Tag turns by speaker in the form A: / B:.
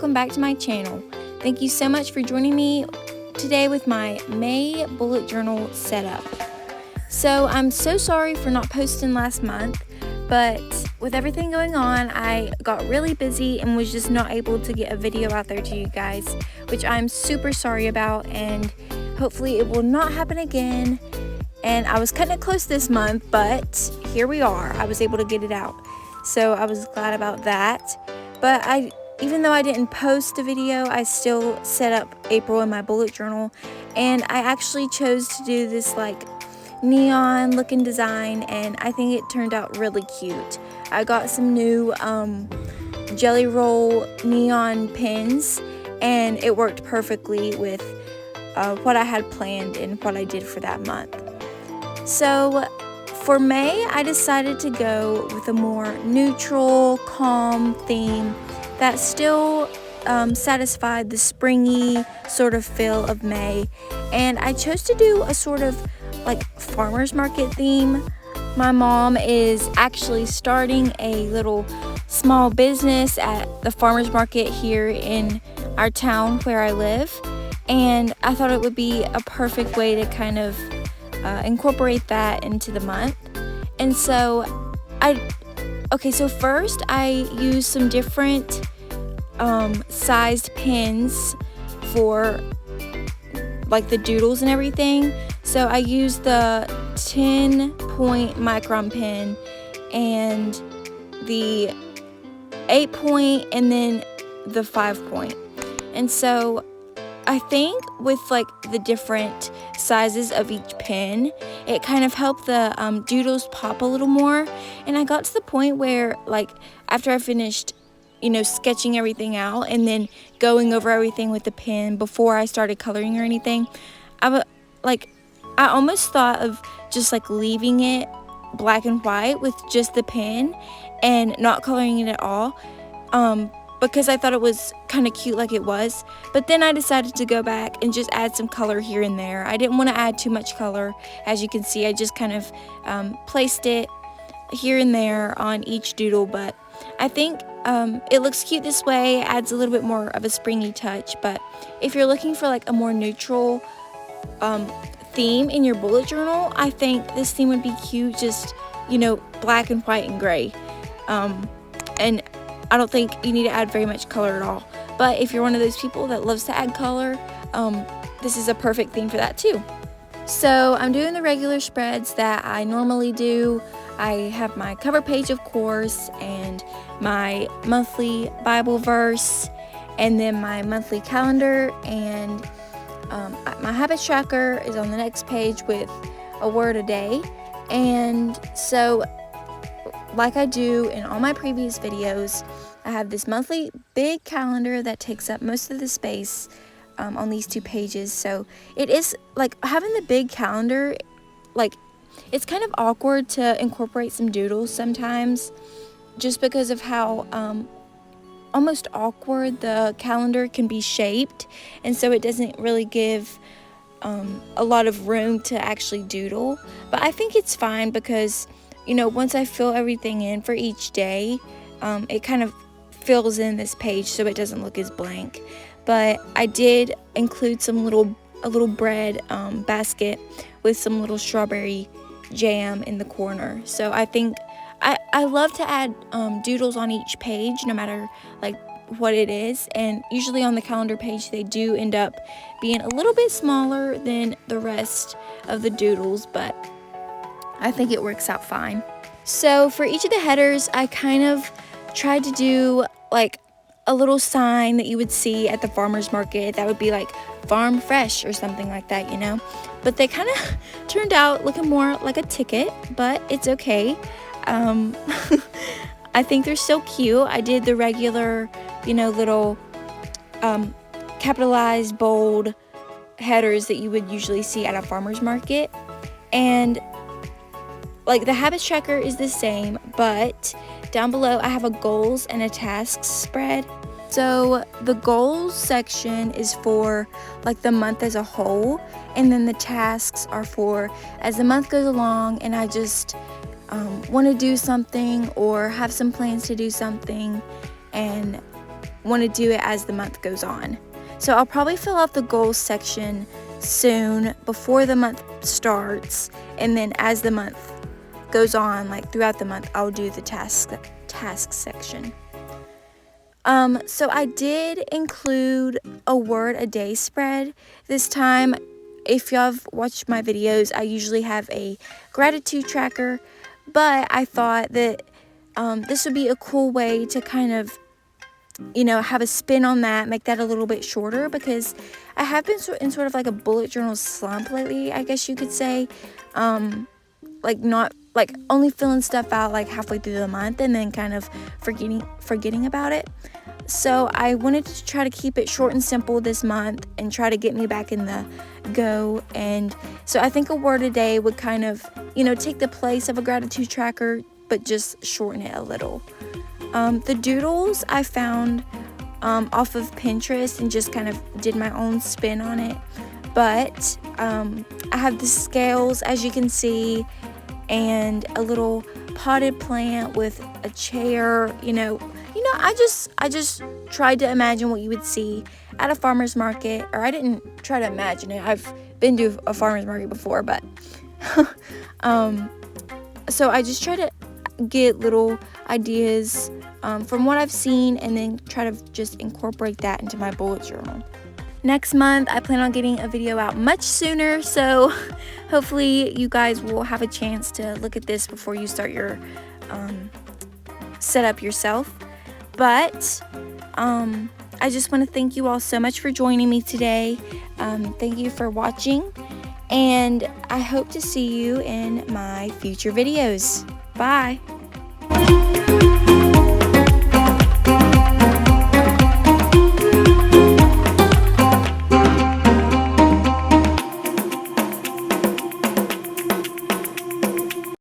A: welcome back to my channel. Thank you so much for joining me today with my May bullet journal setup. So I'm so sorry for not posting last month, but with everything going on, I got really busy and was just not able to get a video out there to you guys, which I'm super sorry about, and hopefully it will not happen again. And I was cutting it close this month, but here we are. I was able to get it out, so I was glad about that. But even though I didn't post a video, I still set up April in my bullet journal, and I actually chose to do this like neon looking design, and I think it turned out really cute. I got some new jelly roll neon pins, and it worked perfectly with what I had planned and what I did for that month. So for May, I decided to go with a more neutral, calm theme that still satisfied the springy sort of feel of May. And I chose to do a sort of like farmer's market theme. My mom is actually starting a little small business at the farmer's market here in our town where I live. And I thought it would be a perfect way to kind of incorporate that into the month. And so so first I used some different sized pins for like the doodles and everything. So I used the 10-point micron pin and the 8-point and then the 5-point. And so I think with like the different sizes of each pin, it kind of helped the doodles pop a little more. And I got to the point where, like, after I finished, sketching everything out and then going over everything with the pen before I started coloring or anything, I almost thought of just like leaving it black and white with just the pen and not coloring it at all. Because I thought it was kind of cute like it was. But then I decided to go back and just add some color here and there. I didn't want to add too much color. As you can see, I just kind of placed it here and there on each doodle. But I think it looks cute this way, adds a little bit more of a springy touch. But if you're looking for like a more neutral theme in your bullet journal, I think this theme would be cute, just, black and white and gray. And I don't think you need to add very much color at all. But if you're one of those people that loves to add color, this is a perfect theme for that too. So I'm doing the regular spreads that I normally do. I have my cover page, of course, and my monthly Bible verse, and then my monthly calendar, and my habits tracker is on the next page with a word a day. And so, like I do in all my previous videos, I have this monthly big calendar that takes up most of the space on these two pages. So it is like having the big calendar, like it's kind of awkward to incorporate some doodles sometimes, just because of how almost awkward the calendar can be shaped, and so it doesn't really give a lot of room to actually doodle. But I think it's fine because once I fill everything in for each day, it kind of fills in this page so it doesn't look as blank. But I did include a little bread basket with some little strawberry jam in the corner. So I think I love to add doodles on each page, no matter like what it is. And usually on the calendar page, they do end up being a little bit smaller than the rest of the doodles, but I think it works out fine. So for each of the headers, I kind of tried to do like a little sign that you would see at the farmer's market that would be like farm fresh or something like that, But they kind of turned out looking more like a ticket, but it's okay. I think they're so cute. I did the regular, little capitalized bold headers that you would usually see at a farmer's market. And like the habits tracker is the same, but down below I have a goals and a tasks spread. So the goals section is for like the month as a whole, and then the tasks are for as the month goes along and I just want to do something or have some plans to do something, and want to do it as the month goes on. So I'll probably fill out the goals section soon before the month starts, and then as the month goes on, like throughout the month, I'll do the task section. So I did include a word a day spread this time. If y'all have watched my videos, I usually have a gratitude tracker, but I thought that this would be a cool way to kind of, have a spin on that, make that a little bit shorter, because I have been in sort of like a bullet journal slump lately, I guess you could say. Like only filling stuff out like halfway through the month and then kind of forgetting about it. So I wanted to try to keep it short and simple this month and try to get me back in the go. And so I think a word a day would kind of, take the place of a gratitude tracker, but just shorten it a little. The doodles I found off of Pinterest and just kind of did my own spin on it. But I have the scales, as you can see, and a little potted plant with a chair. I just tried to imagine what you would see at a farmer's market. Or I didn't try to imagine it. I've been to a farmer's market before, but so I just try to get little ideas from what I've seen and then try to just incorporate that into my bullet journal. Next month, I plan on getting a video out much sooner, so hopefully you guys will have a chance to look at this before you start your setup yourself. But I just want to thank you all so much for joining me today. Thank you for watching, and I hope to see you in my future videos. Bye!